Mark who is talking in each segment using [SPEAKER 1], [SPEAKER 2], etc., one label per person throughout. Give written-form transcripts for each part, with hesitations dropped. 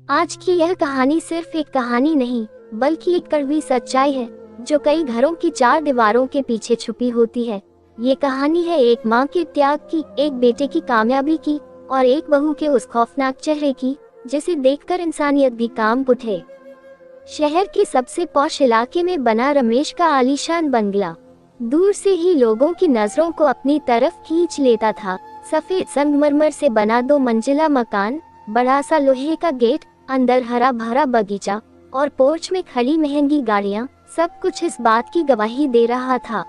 [SPEAKER 1] आज की यह कहानी सिर्फ एक कहानी नहीं, बल्कि एक कड़वी सच्चाई है जो कई घरों की चार दीवारों के पीछे छुपी होती है। ये कहानी है एक माँ के त्याग की, एक बेटे की कामयाबी की और एक बहू के उस खौफनाक चेहरे की जिसे देखकर इंसानियत भी कांप उठे। शहर के सबसे पॉश इलाके में बना रमेश का आलीशान बंगला दूर से ही लोगों की नजरों को अपनी तरफ खींच लेता था। सफेद संगमरमर से बना 2 मंजिला मकान, बड़ा सा लोहे का गेट, अंदर हरा भरा बगीचा और पोर्च में खड़ी महंगी गाड़ियां, सब कुछ इस बात की गवाही दे रहा था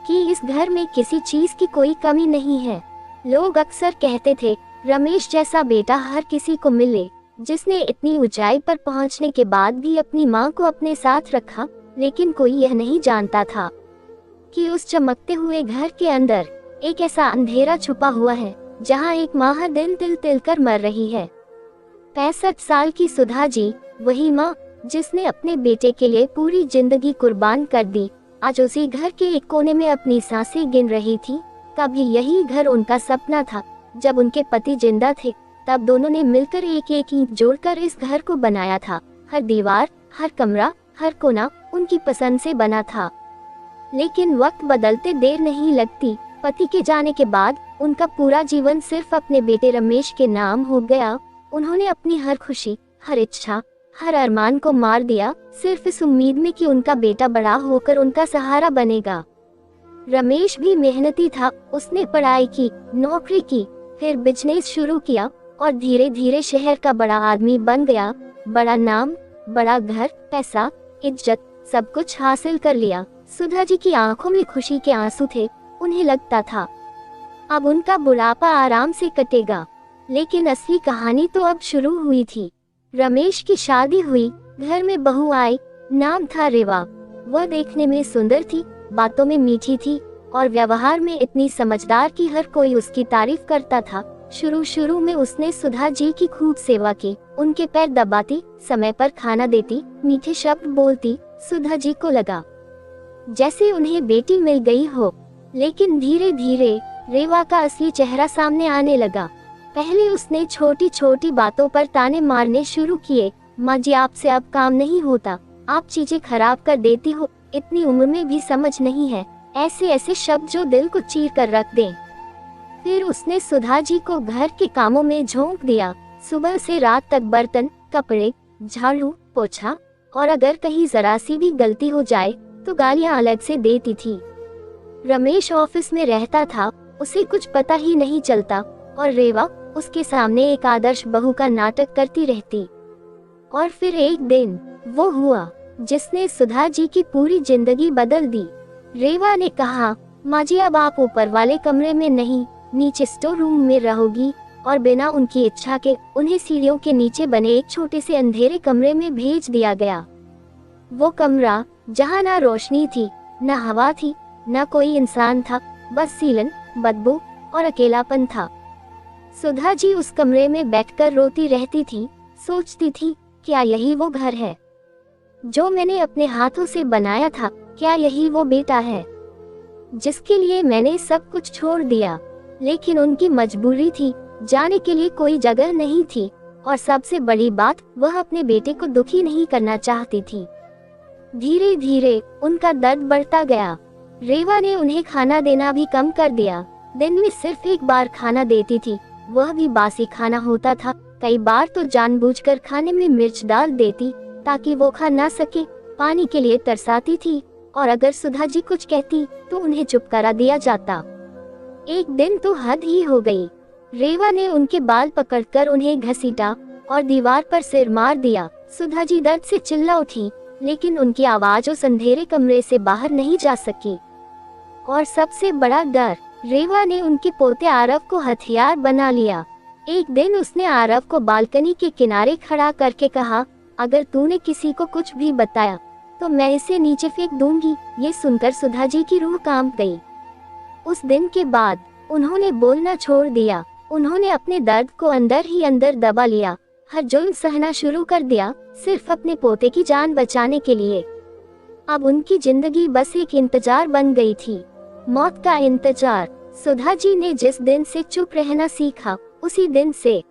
[SPEAKER 1] कि इस घर में किसी चीज की कोई कमी नहीं है। लोग अक्सर कहते थे, रमेश जैसा बेटा हर किसी को मिले, जिसने इतनी ऊंचाई पर पहुंचने के बाद भी अपनी मां को अपने साथ रखा। लेकिन कोई यह नहीं जानता था कि उस चमकते हुए घर के अंदर एक ऐसा अंधेरा छुपा हुआ है जहां एक मां हर दिन तिल तिल कर मर रही है। 65 साल की सुधा जी, वही मां जिसने अपने बेटे के लिए पूरी जिंदगी कुर्बान कर दी, आज उसी घर के एक कोने में अपनी सांसें गिन रही थी। कभी यही घर उनका सपना था। जब उनके पति जिंदा थे तब दोनों ने मिलकर एक एक ईंट जोड़कर इस घर को बनाया था। हर दीवार, हर कमरा, हर कोना उनकी पसंद से बना था। लेकिन वक्त बदलते देर नहीं लगती। पति के जाने के बाद उनका पूरा जीवन सिर्फ अपने बेटे रमेश के नाम हो गया। उन्होंने अपनी हर खुशी, हर इच्छा, हर अरमान को मार दिया, सिर्फ इस उम्मीद में कि उनका बेटा बड़ा होकर उनका सहारा बनेगा। रमेश भी मेहनती था। उसने पढ़ाई की, नौकरी की, फिर बिजनेस शुरू किया और धीरे धीरे शहर का बड़ा आदमी बन गया। बड़ा नाम, बड़ा घर, पैसा, इज्जत, सब कुछ हासिल कर लिया। सुधा जी की आंखों में खुशी के आंसू थे। उन्हें लगता था अब उनका बुढ़ापा आराम से कटेगा। लेकिन असली कहानी तो अब शुरू हुई थी। रमेश की शादी हुई, घर में बहू आई। नाम था रेवा। वह देखने में सुंदर थी, बातों में मीठी थी और व्यवहार में इतनी समझदार कि हर कोई उसकी तारीफ करता था। शुरू में उसने सुधा जी की खूब सेवा की, उनके पैर दबाती, समय पर खाना देती, मीठे शब्द बोलती। सुधा जी को लगा जैसे उन्हें बेटी मिल गई हो। लेकिन धीरे धीरे रेवा का असली चेहरा सामने आने लगा। पहले उसने छोटी छोटी बातों पर ताने मारने शुरू किए। माँ जी, आपसे अब काम नहीं होता, आप चीजें खराब कर देती हो, इतनी उम्र में भी समझ नहीं है। ऐसे ऐसे शब्द जो दिल को चीर कर रख दें। फिर उसने सुधा जी को घर के कामों में झोंक दिया। सुबह से रात तक बर्तन, कपड़े, झाड़ू, पोछा और अगर कहीं जरा सी भी गलती हो जाए तो गालियां अलग से देती थी। रमेश ऑफिस में रहता था, उसे कुछ पता ही नहीं चलता और रेवा उसके सामने एक आदर्श बहू का नाटक करती रहती। और फिर एक दिन वो हुआ जिसने सुधा जी की पूरी जिंदगी बदल दी। रेवा ने कहा, माँ जी, अब आप ऊपर वाले कमरे में नहीं, नीचे स्टोर रूम में रहोगी। और बिना उनकी इच्छा के उन्हें सीढ़ियों के नीचे बने एक छोटे से अंधेरे कमरे में भेज दिया गया। वो कमरा जहाँ ना रोशनी थी, ना हवा थी, ना कोई इंसान था, बस सीलन, बदबू और अकेलापन था। सुधा जी उस कमरे में बैठकर रोती रहती थी, सोचती थी, क्या यही वो घर है जो मैंने अपने हाथों से बनाया था? क्या यही वो बेटा है जिसके लिए मैंने सब कुछ छोड़ दिया? लेकिन उनकी मजबूरी थी, जाने के लिए कोई जगह नहीं थी और सबसे बड़ी बात, वह अपने बेटे को दुखी नहीं करना चाहती थी। धीरे धीरे उनका दर्द बढ़ता गया। रेवा ने उन्हें खाना देना भी कम कर दिया। दिन में सिर्फ एक बार खाना देती थी, वह भी बासी खाना होता था। कई बार तो जानबूझकर खाने में मिर्च डाल देती ताकि वो खा ना सके। पानी के लिए तरसाती थी और अगर सुधा जी कुछ कहती तो उन्हें चुप करा दिया जाता। एक दिन तो हद ही हो गई। रेवा ने उनके बाल पकड़कर उन्हें घसीटा और दीवार पर सिर मार दिया। सुधा जी दर्द से चिल्ला उठी, लेकिन उनकी आवाज उस अंधेरे कमरे से बाहर नहीं जा सकी। और सबसे बड़ा डर, रेवा ने उनके पोते आरव को हथियार बना लिया। एक दिन उसने आरव को बालकनी के किनारे खड़ा करके कहा, अगर तूने किसी को कुछ भी बताया तो मैं इसे नीचे फेंक दूंगी। ये सुनकर सुधा जी की रूह कांप गई। उस दिन के बाद उन्होंने बोलना छोड़ दिया। उन्होंने अपने दर्द को अंदर ही अंदर दबा लिया, हर जुल्म सहना शुरू कर दिया, सिर्फ अपने पोते की जान बचाने के लिए। अब उनकी जिंदगी बस एक इंतजार बन गई थी, मौत का इंतजार। सुधा जी ने जिस दिन से चुप रहना सीखा, उसी दिन से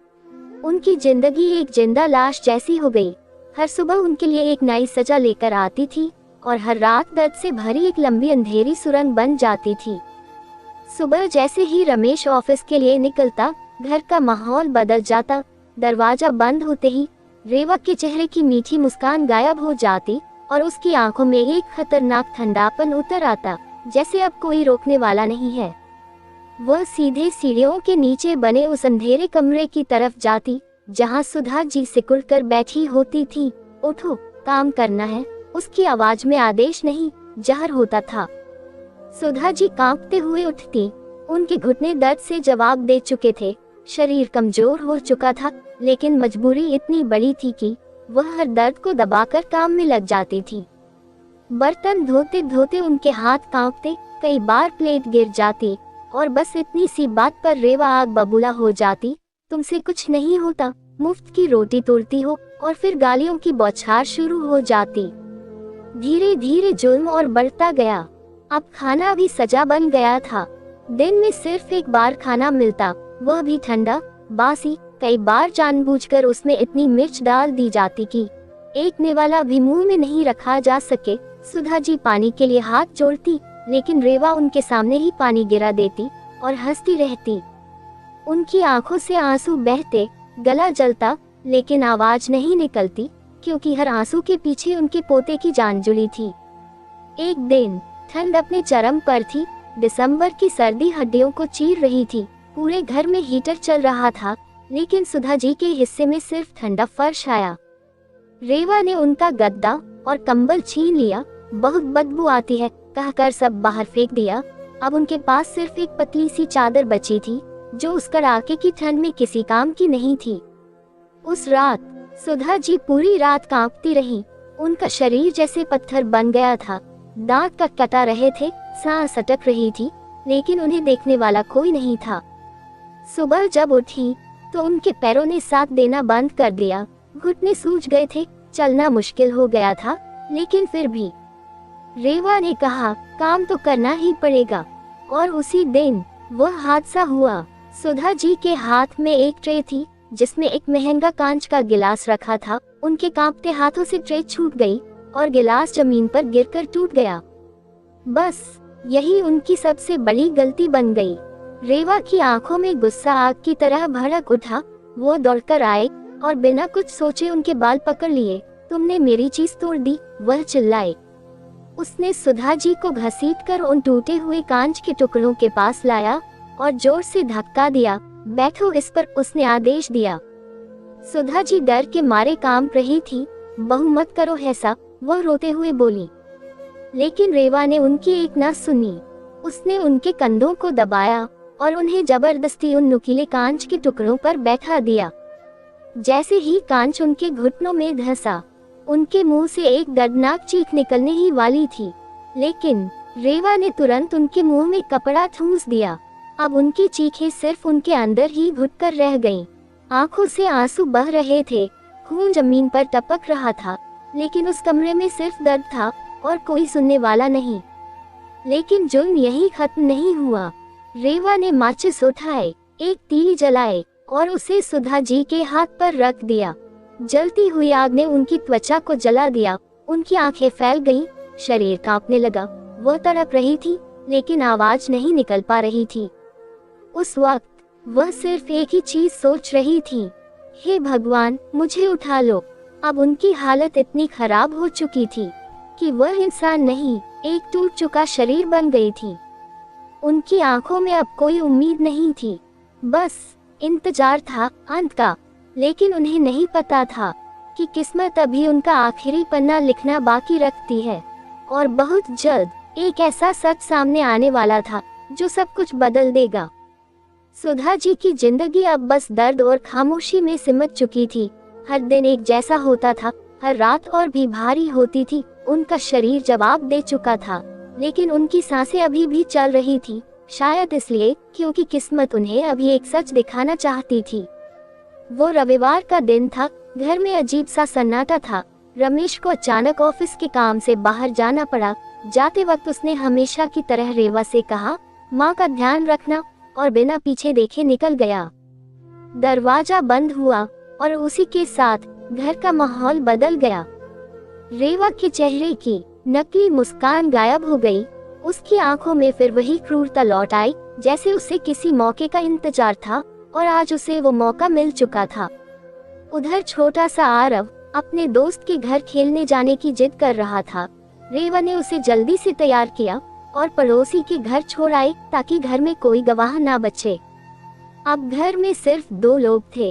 [SPEAKER 1] उनकी जिंदगी एक जिंदा लाश जैसी हो गई। हर सुबह उनके लिए एक नई सजा लेकर आती थी और हर रात दर्द से भरी एक लंबी अंधेरी सुरंग बन जाती थी। सुबह जैसे ही रमेश ऑफिस के लिए निकलता, घर का माहौल बदल जाता। दरवाजा बंद होते ही रेवा के चेहरे की मीठी मुस्कान गायब हो जाती और उसकी आंखों में एक खतरनाक ठंडापन उतर आता, जैसे अब कोई रोकने वाला नहीं है। वह सीधे सीढ़ियों के नीचे बने उस अंधेरे कमरे की तरफ जाती जहां सुधा जी सिकुड़ कर बैठी होती थी। उठो, काम करना है। उसकी आवाज में आदेश नहीं, जहर होता था। सुधा जी कांपते हुए उठती। उनके घुटने दर्द से जवाब दे चुके थे, शरीर कमजोर हो चुका था, लेकिन मजबूरी इतनी बड़ी थी कि वह हर दर्द को दबाकर काम में लग जाती थी। बर्तन धोते धोते उनके हाथ कांपते, कई बार प्लेट गिर जाती और बस इतनी सी बात पर रेवा आग बबूला हो जाती। तुमसे कुछ नहीं होता, मुफ्त की रोटी तोड़ती हो, और फिर गालियों की बौछार शुरू हो जाती। धीरे धीरे जुल्म और बढ़ता गया। अब खाना भी सजा बन गया था। दिन में सिर्फ एक बार खाना मिलता, वह भी ठंडा, बासी। कई बार जानबूझकर उसमें इतनी मिर्च डाल दी जाती कि एक निवाला भी मुंह में नहीं रखा जा सके। सुधा जी पानी के लिए हाथ जोड़ती, लेकिन रेवा उनके सामने ही पानी गिरा देती और हंसती रहती। उनकी आंखों से आंसू बहते, गला जलता, लेकिन आवाज नहीं निकलती, क्योंकि हर आंसू के पीछे उनके पोते की जान जुड़ी थी। एक दिन ठंड अपने चरम पर थी। दिसंबर की सर्दी हड्डियों को चीर रही थी। पूरे घर में हीटर चल रहा था, लेकिन सुधा जी के हिस्से में सिर्फ ठंडा फर्श आया। रेवा ने उनका गद्दा और कंबल छीन लिया। बहुत बदबू आती है कहकर सब बाहर फेंक दिया। अब उनके पास सिर्फ एक पतली सी चादर बची थी, जो उस कड़ाके की ठंड में किसी काम की नहीं थी। उस रात सुधा जी पूरी रात कांपती रही। उनका शरीर जैसे पत्थर बन गया था। दांत कटा रहे थे, सांस अटक रही थी, लेकिन उन्हें देखने वाला कोई नहीं था। सुबह जब उठी तो उनके पैरों ने साथ देना बंद कर दिया। घुटने सूज गए थे, चलना मुश्किल हो गया था, लेकिन फिर भी रेवा ने कहा, काम तो करना ही पड़ेगा। और उसी दिन वह हादसा हुआ। सुधा जी के हाथ में एक ट्रे थी, जिसमें एक महंगा कांच का गिलास रखा था। उनके कांपते हाथों से ट्रे छूट गई और गिलास जमीन पर गिरकर टूट गया। बस यही उनकी सबसे बड़ी गलती बन गई। रेवा की आंखों में गुस्सा आग की तरह भड़क उठा। वो दौड़कर आए और बिना कुछ सोचे उनके बाल पकड़ लिए। तुमने मेरी चीज तोड़ दी, वह चिल्लाए। उसने सुधा जी को घसीटकर उन टूटे हुए कांच के टुकड़ों के पास लाया और जोर से धक्का दिया। बैठो इस पर, उसने आदेश दिया। सुधा जी डर के मारे कांप रही थी। बहू मत करो ऐसा, वह रोते हुए बोली। लेकिन रेवा ने उनकी एक न सुनी। उसने उनके कंधों को दबाया और उन्हें जबरदस्ती उन नुकीले कांच के टुकड़ों पर बैठा दिया। जैसे ही कांच उनके घुटनों में धंसा, उनके मुंह से एक दर्दनाक चीख निकलने ही वाली थी, लेकिन रेवा ने तुरंत उनके मुंह में कपड़ा ठूंस दिया। अब उनकी चीखें सिर्फ उनके अंदर ही घुटकर रह गईं। आंखों से आंसू बह रहे थे, खून जमीन पर टपक रहा था, लेकिन उस कमरे में सिर्फ दर्द था और कोई सुनने वाला नहीं। लेकिन जुल्म यही खत्म नहीं हुआ। रेवा ने माचिस उठाए, एक तीली जलाए और उसे सुधा जी के हाथ पर रख दिया। जलती हुई आग ने उनकी त्वचा को जला दिया। उनकी आंखें फैल गईं, शरीर कांपने लगा। वह तड़प रही थी, लेकिन आवाज नहीं निकल पा रही थी। उस वक्त वह सिर्फ एक ही चीज सोच रही थी, हे भगवान, मुझे उठा लो। अब उनकी हालत इतनी खराब हो चुकी थी कि वह इंसान नहीं, एक टूट चुका शरीर बन गई थी। उनकी आंखों में अब कोई उम्मीद नहीं थी, बस इंतजार था अंत का। लेकिन उन्हें नहीं पता था कि किस्मत अभी उनका आखिरी पन्ना लिखना बाकी रखती है, और बहुत जल्द एक ऐसा सच सामने आने वाला था जो सब कुछ बदल देगा। सुधा जी की जिंदगी अब बस दर्द और खामोशी में सिमट चुकी थी। हर दिन एक जैसा होता था, हर रात और भी भारी होती थी। उनका शरीर जवाब दे चुका था, लेकिन उनकी सांसें अभी भी चल रही थी, शायद इसलिए क्योंकि किस्मत उन्हें अभी एक सच दिखाना चाहती थी। वो रविवार का दिन था। घर में अजीब सा सन्नाटा था। रमेश को अचानक ऑफिस के काम से बाहर जाना पड़ा। जाते वक्त उसने हमेशा की तरह रेवा से कहा, माँ का ध्यान रखना, और बिना पीछे देखे निकल गया। दरवाजा बंद हुआ और उसी के साथ घर का माहौल बदल गया। रेवा के चेहरे की नकली मुस्कान गायब हो गई। उसकी आंखों में फिर वही क्रूरता लौट आई, जैसे उसे किसी मौके का इंतजार था और आज उसे वो मौका मिल चुका था। उधर छोटा सा आरव अपने दोस्त के घर खेलने जाने की जिद कर रहा था। रेवा ने उसे जल्दी से तैयार किया और पड़ोसी के घर छोड़ आई ताकि घर में कोई गवाह ना बचे। अब घर में सिर्फ 2 लोग थे,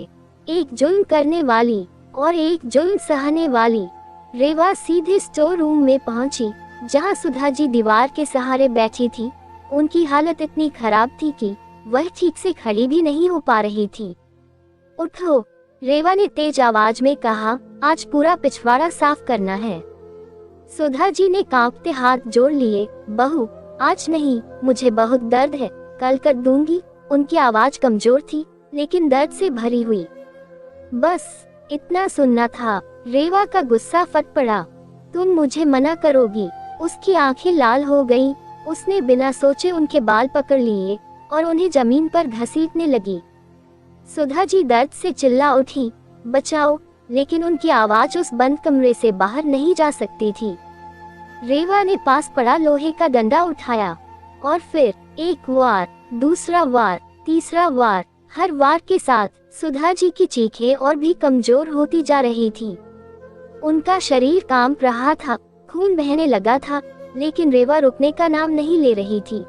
[SPEAKER 1] एक जुल्म करने वाली और एक जुल्म सहने वाली। रेवा सीधे स्टोर रूम में पहुंची, जहां सुधा जी दीवार के सहारे बैठी थी। उनकी हालत इतनी खराब थी कि वह ठीक से खड़ी भी नहीं हो पा रही थी। उठो, रेवा ने तेज आवाज में कहा, आज पूरा पिछवाड़ा साफ करना है। सुधा जी ने कांपते हाथ जोड़ लिए, बहू आज नहीं, मुझे बहुत दर्द है, कल कर दूंगी। उनकी आवाज कमजोर थी लेकिन दर्द से भरी हुई। बस इतना सुनना था। रेवा का गुस्सा फट पड़ा। तुम मुझे मना करोगी? उसकी आंखें लाल हो गईं। उसने बिना सोचे उनके बाल पकड़ लिए और उन्हें जमीन पर घसीटने लगी। सुधा जी दर्द से चिल्ला उठी, बचाओ, लेकिन उनकी आवाज उस बंद कमरे से बाहर नहीं जा सकती थी। रेवा ने पास पड़ा लोहे का डंडा उठाया और फिर एक वार, दूसरा वार, तीसरा वार। हर वार के साथ सुधा जी की चीखें और भी कमजोर होती जा रही थी। उनका शरीर कांप रहा था, खून बहने लगा था, लेकिन रेवा रुकने का नाम नहीं ले रही थी।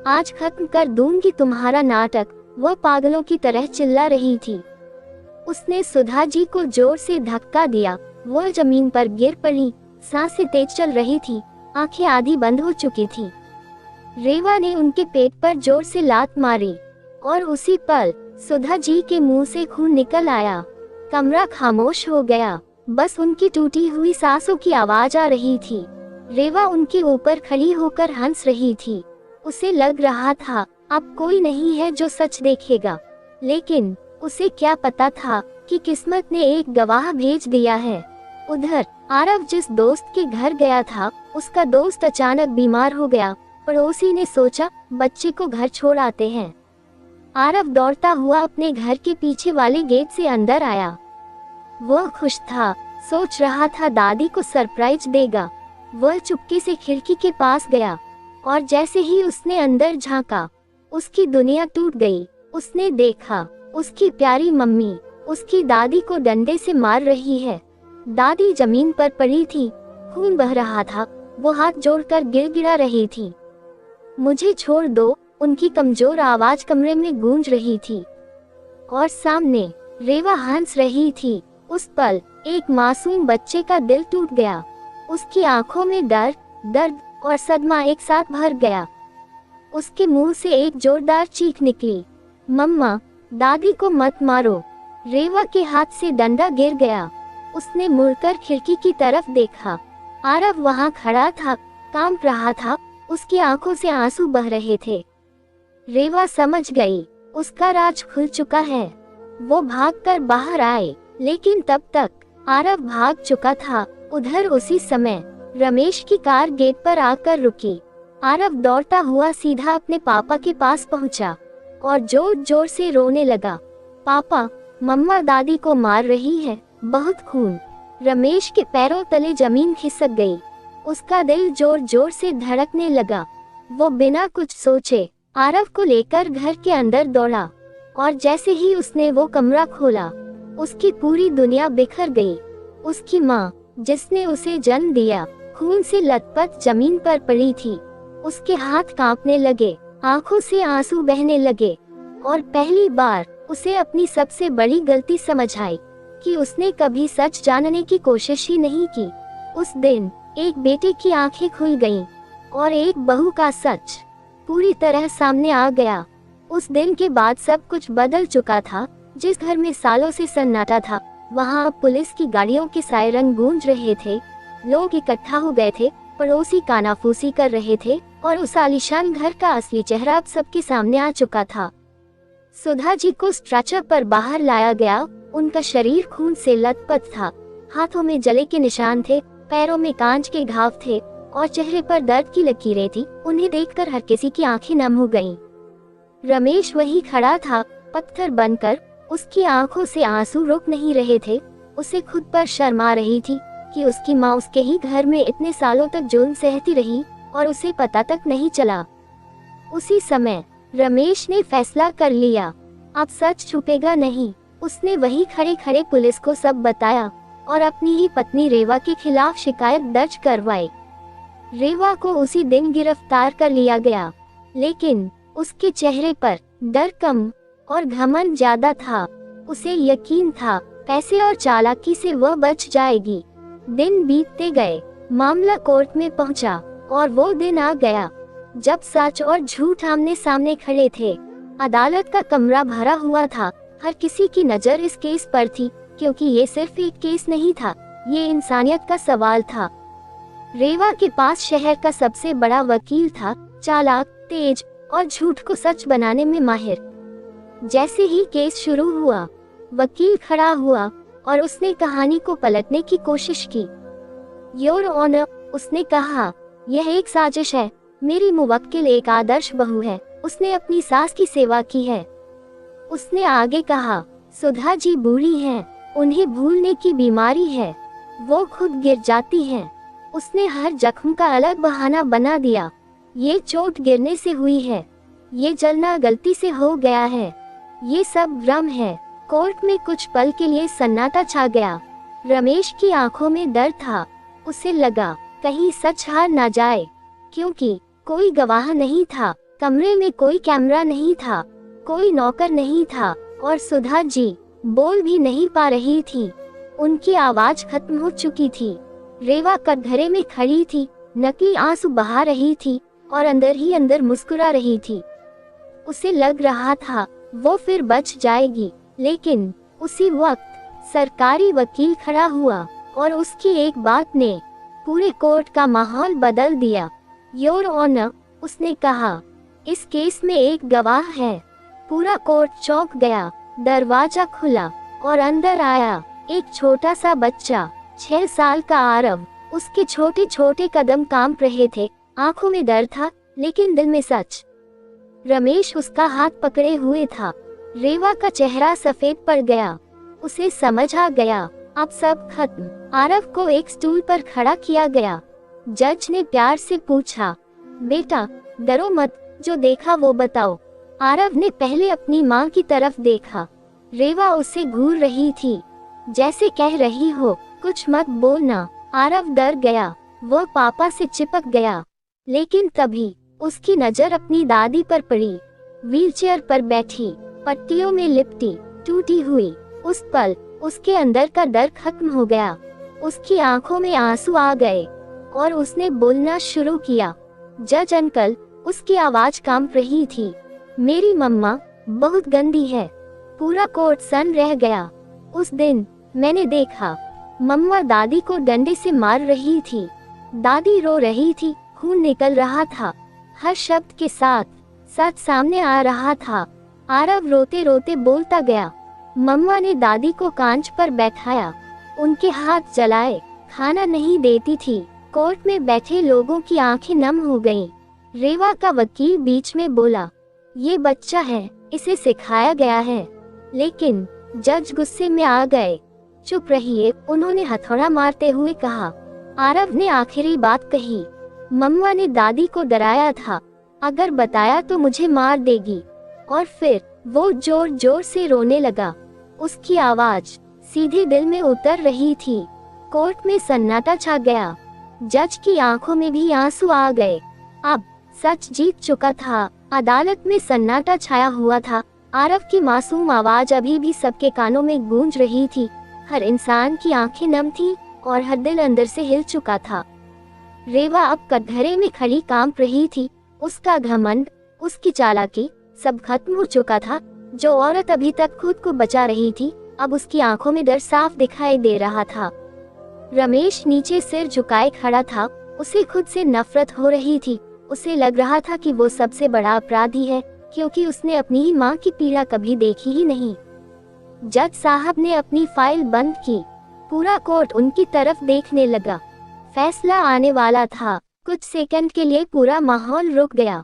[SPEAKER 1] आज खत्म कर दूंगी तुम्हारा नाटक, वह पागलों की तरह चिल्ला रही थी। उसने सुधा जी को जोर से धक्का दिया। वह जमीन पर गिर पड़ी। सांसें तेज चल रही थी, आंखें आधी बंद हो चुकी थी। रेवा ने उनके पेट पर जोर से लात मारी और उसी पल सुधा जी के मुंह से खून निकल आया। कमरा खामोश हो गया, बस उनकी टूटी हुई सांसों की आवाज आ रही थी। रेवा उनके ऊपर खड़ी होकर हंस रही थी। उसे लग रहा था अब कोई नहीं है जो सच देखेगा, लेकिन उसे क्या पता था कि किस्मत ने एक गवाह भेज दिया है। उधर आरव जिस दोस्त के घर गया था, उसका दोस्त अचानक बीमार हो गया। पड़ोसी ने सोचा बच्चे को घर छोड़ आते हैं। आरव दौड़ता हुआ अपने घर के पीछे वाले गेट से अंदर आया। वह खुश था, सोच रहा था दादी को सरप्राइज देगा। वह चुपके से खिड़की के पास गया और जैसे ही उसने अंदर झांका, उसकी दुनिया टूट गई। उसने देखा उसकी प्यारी मम्मी उसकी दादी को डंडे से मार रही है। दादी जमीन पर पड़ी थी, खून बह रहा था। वो हाथ जोड़कर गिड़गिड़ा रही थी। मुझे छोड़ दो, उनकी कमजोर आवाज कमरे में गूंज रही थी। और सामने रेवा हंस रही थी। उस पल एक मासूम बच्चे का दिल टूट गया। उसकी आंखों में दर्द और सदमा एक साथ भर गया। उसके मुंह से एक जोरदार चीख निकली, मम्मा, दादी को मत मारो। रेवा के हाथ से डंडा गिर गया। उसने मुड़कर खिड़की की तरफ देखा। आरव वहां खड़ा था, कांप रहा था। उसकी आंखों से आंसू बह रहे थे। रेवा समझ गई, उसका राज खुल चुका है। वो भागकर बाहर आए, लेकिन तब तक आरव भाग चुका था। उधर उसी समय रमेश की कार गेट पर आकर रुकी। आरव दौड़ता हुआ सीधा अपने पापा के पास पहुंचा और जोर जोर से रोने लगा, पापा, मम्मा दादी को मार रही है, बहुत खून। रमेश के पैरों तले जमीन खिसक गई। उसका दिल जोर जोर से धड़कने लगा। वो बिना कुछ सोचे आरव को लेकर घर के अंदर दौड़ा और जैसे ही उसने वो कमरा खोला, उसकी पूरी दुनिया बिखर गई। उसकी माँ, जिसने उसे जन्म दिया, खून से लथपथ जमीन पर पड़ी थी। उसके हाथ कांपने लगे, आंखों से आंसू बहने लगे और पहली बार उसे अपनी सबसे बड़ी गलती समझ आई कि उसने कभी सच जानने की कोशिश ही नहीं की। उस दिन एक बेटे की आंखें खुल गईं और एक बहू का सच पूरी तरह सामने आ गया। उस दिन के बाद सब कुछ बदल चुका था। जिस घर में सालों से सन्नाटा था, वहां अब पुलिस की गाड़ियों के सायरन गूंज रहे थे। लोग इकट्ठा हो गए थे, पड़ोसी कानाफूसी कर रहे थे और उस आलीशान घर का असली चेहरा अब सबके सामने आ चुका था। सुधा जी को स्ट्रेचर पर बाहर लाया गया। उनका शरीर खून से लथपथ था। हाथों में जले के निशान थे, पैरों में कांच के घाव थे और चेहरे पर दर्द की लकीरें थी। उन्हें देखकर हर किसी की आंखें नम हो गईं। रमेश वही खड़ा था, पत्थर बनकर, उसकी आंखों से आंसू रुक नहीं रहे थे। उसे खुद पर शर्म आ रही थी कि उसकी माँ उसके ही घर में इतने सालों तक जुल्म सहती रही और उसे पता तक नहीं चला। उसी समय रमेश ने फैसला कर लिया, अब सच छुपेगा नहीं। उसने वहीं खड़े खड़े पुलिस को सब बताया और अपनी ही पत्नी रेवा के खिलाफ शिकायत दर्ज करवाई। रेवा को उसी दिन गिरफ्तार कर लिया गया, लेकिन उसके चेहरे पर डर कम और घमंड ज्यादा था। उसे यकीन था पैसे और चालाकी से वह बच जाएगी। दिन बीतते गए, मामला कोर्ट में पहुंचा और वो दिन आ गया जब सच और झूठ आमने सामने खड़े थे। अदालत का कमरा भरा हुआ था। हर किसी की नजर इस केस पर थी, क्योंकि ये सिर्फ एक केस नहीं था, ये इंसानियत का सवाल था। रेवा के पास शहर का सबसे बड़ा वकील था, चालाक, तेज और झूठ को सच बनाने में माहिर। जैसे ही केस शुरू हुआ, वकील खड़ा हुआ और उसने कहानी को पलटने की कोशिश की। योर ऑनर, उसने कहा, यह एक साजिश है। मेरी मुवक्किल एक आदर्श बहू है। उसने अपनी सास की सेवा की है। उसने आगे कहा, सुधा जी बूढ़ी हैं, उन्हें भूलने की बीमारी है, वो खुद गिर जाती हैं। उसने हर जख्म का अलग बहाना बना दिया। ये चोट गिरने से हुई है, ये जलना गलती से हो गया है, ये सब भ्रम है। कोर्ट में कुछ पल के लिए सन्नाटा छा गया। रमेश की आंखों में डर था। उसे लगा कहीं सच हार ना जाए, क्योंकि कोई गवाह नहीं था, कमरे में कोई कैमरा नहीं था, कोई नौकर नहीं था और सुधा जी बोल भी नहीं पा रही थी। उनकी आवाज खत्म हो चुकी थी। रेवा कटघरे में खड़ी थी, नकली आंसू बहा रही थी और अंदर ही अंदर मुस्कुरा रही थी। उसे लग रहा था वो फिर बच जाएगी, लेकिन उसी वक्त सरकारी वकील खड़ा हुआ और उसकी एक बात ने पूरे कोर्ट का माहौल बदल दिया। योर ऑनर, उसने कहा, इस केस में एक गवाह है। पूरा कोर्ट चौंक गया। दरवाजा खुला और अंदर आया एक छोटा सा बच्चा, 6 साल का आरव। उसके छोटे छोटे कदम कांप रहे थे, आंखों में डर था लेकिन दिल में सच। रमेश उसका हाथ पकड़े हुए था। रेवा का चेहरा सफेद पड़ गया। उसे समझ आ गया, अब सब खत्म। आरव को एक स्टूल पर खड़ा किया गया। जज ने प्यार से पूछा, बेटा डरो मत, जो देखा वो बताओ। आरव ने पहले अपनी माँ की तरफ देखा। रेवा उसे घूर रही थी, जैसे कह रही हो कुछ मत बोलना। आरव डर गया, वो पापा से चिपक गया। लेकिन तभी उसकी नजर अपनी दादी पर पड़ी, व्हीलचेयर पर बैठी, पट्टियों में लिपटी, टूटी हुई। उस पल उसके अंदर का डर खत्म हो गया। उसकी आंखों में आंसू आ गए और उसने बोलना शुरू किया। जज अंकल, उसकी आवाज कांप रही थी, मेरी मम्मा बहुत गंदी है। पूरा कोर्ट सन रह गया। उस दिन मैंने देखा, मम्मा दादी को डंडे से मार रही थी। दादी रो रही थी, खून निकल रहा था। हर शब्द के साथ सच सामने आ रहा था। आरव रोते रोते बोलता गया। मम्मा ने दादी को कांच पर बैठाया, उनके हाथ जलाए, खाना नहीं देती थी। कोर्ट में बैठे लोगों की आंखें नम हो गईं। रेवा का वकील बीच में बोला, ये बच्चा है, इसे सिखाया गया है। लेकिन जज गुस्से में आ गए। चुप रहिए, उन्होंने हथौड़ा मारते हुए कहा। आरव ने आखिरी बात कही, मम्मा ने दादी को डराया था, अगर बताया तो मुझे मार देगी। और फिर वो जोर जोर से रोने लगा। उसकी आवाज सीधे दिल में उतर रही थी। कोर्ट में सन्नाटा छा गया। जज की आंखों में भी आंसू आ गए। अब सच जीत चुका था। अदालत में सन्नाटा छाया हुआ था। आरव की मासूम आवाज अभी भी सबके कानों में गूंज रही थी। हर इंसान की आंखें नम थी और हर दिल अंदर से हिल चुका था। रेवा अब कटघरे में खड़ी कांप रही थी। उसका घमंड, उसकी चालाकी, सब खत्म हो चुका था। जो औरत अभी तक खुद को बचा रही थी, अब उसकी आंखों में डर साफ दिखाई दे रहा था। रमेश नीचे सिर झुकाए खड़ा था। उसे खुद से नफरत हो रही थी। उसे लग रहा था कि वो सबसे बड़ा अपराधी है, क्योंकि उसने अपनी ही माँ की पीड़ा कभी देखी ही नहीं। जज साहब ने अपनी फाइल बंद की। पूरा कोर्ट उनकी तरफ देखने लगा। फैसला आने वाला था। कुछ सेकंड के लिए पूरा माहौल रुक गया।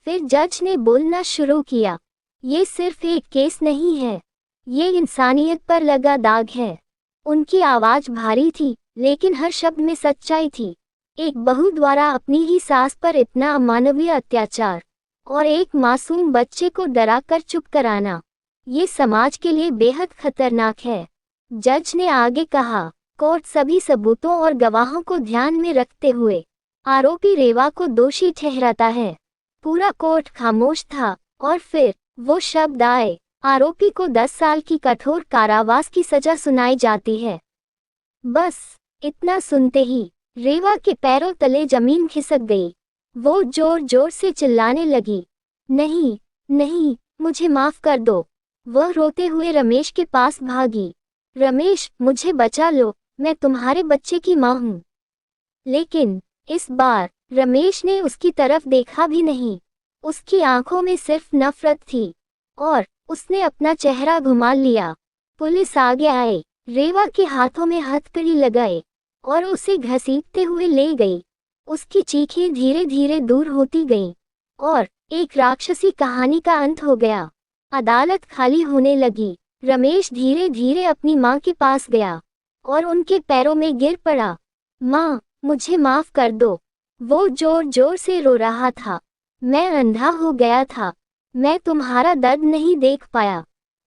[SPEAKER 1] फिर जज ने बोलना शुरू किया, ये सिर्फ एक केस नहीं है, ये इंसानियत पर लगा दाग है। उनकी आवाज भारी थी, लेकिन हर शब्द में सच्चाई थी। एक बहू द्वारा अपनी ही सास पर इतना अमानवीय अत्याचार और एक मासूम बच्चे को डराकर चुप कराना, ये समाज के लिए बेहद खतरनाक है। जज ने आगे कहा, कोर्ट सभी सबूतों और गवाहों को ध्यान में रखते हुए आरोपी रेवा को दोषी ठहराता है। पूरा कोर्ट खामोश था और फिर वो शब्द आए, आरोपी को 10 साल की कठोर कारावास की सजा सुनाई जाती है। बस इतना सुनते ही रेवा के पैरों तले जमीन खिसक गई। वो जोर जोर से चिल्लाने लगी, नहीं नहीं, मुझे माफ कर दो। वह रोते हुए रमेश के पास भागी, रमेश मुझे बचा लो, मैं तुम्हारे बच्चे की माँ हूँ। लेकिन इस बार रमेश ने उसकी तरफ देखा भी नहीं। उसकी आंखों में सिर्फ नफरत थी और उसने अपना चेहरा घुमा लिया। पुलिस आगे आए, रेवा के हाथों में हथकड़ी लगाए और उसे घसीटते हुए ले गई। उसकी चीखें धीरे धीरे दूर होती गईं और एक राक्षसी कहानी का अंत हो गया। अदालत खाली होने लगी। रमेश धीरे धीरे अपनी माँ के पास गया और उनके पैरों में गिर पड़ा। माँ, मुझे माफ कर दो। वो जोर जोर से रो रहा था। मैं अंधा हो गया था, मैं तुम्हारा दर्द नहीं देख पाया।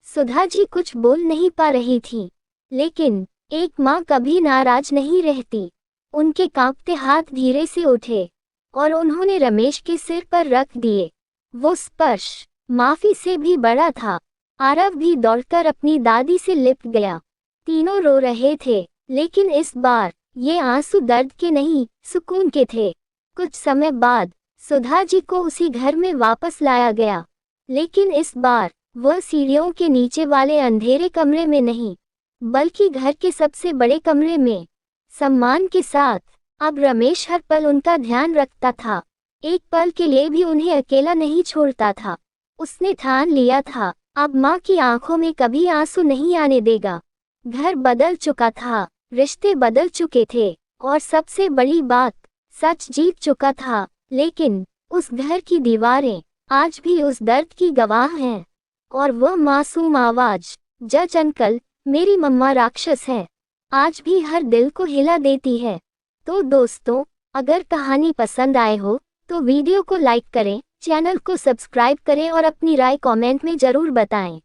[SPEAKER 1] सुधा जी कुछ बोल नहीं पा रही थी, लेकिन एक माँ कभी नाराज नहीं रहती। उनके कांपते हाथ धीरे से उठे और उन्होंने रमेश के सिर पर रख दिए। वो स्पर्श माफी से भी बड़ा था। आरव भी दौड़कर अपनी दादी से लिपट गया। तीनों रो रहे थे, लेकिन इस बार ये आंसू दर्द के नहीं, सुकून के थे। कुछ समय बाद सुधा जी को उसी घर में वापस लाया गया, लेकिन इस बार वह सीढ़ियों के नीचे वाले अंधेरे कमरे में नहीं, बल्कि घर के सबसे बड़े कमरे में, सम्मान के साथ। अब रमेश हर पल उनका ध्यान रखता था, एक पल के लिए भी उन्हें अकेला नहीं छोड़ता था। उसने ठान लिया था, अब माँ की आंखों में कभी आंसू नहीं आने देगा। घर बदल चुका था, रिश्ते बदल चुके थे और सबसे बड़ी बात, सच जीत चुका था। लेकिन उस घर की दीवारें आज भी उस दर्द की गवाह हैं। और वह मासूम आवाज, जज अंकल, मेरी मम्मा राक्षस है, आज भी हर दिल को हिला देती है। तो दोस्तों, अगर कहानी पसंद आए हो तो वीडियो को लाइक करें, चैनल को सब्सक्राइब करें और अपनी राय कमेंट में जरूर बताएं।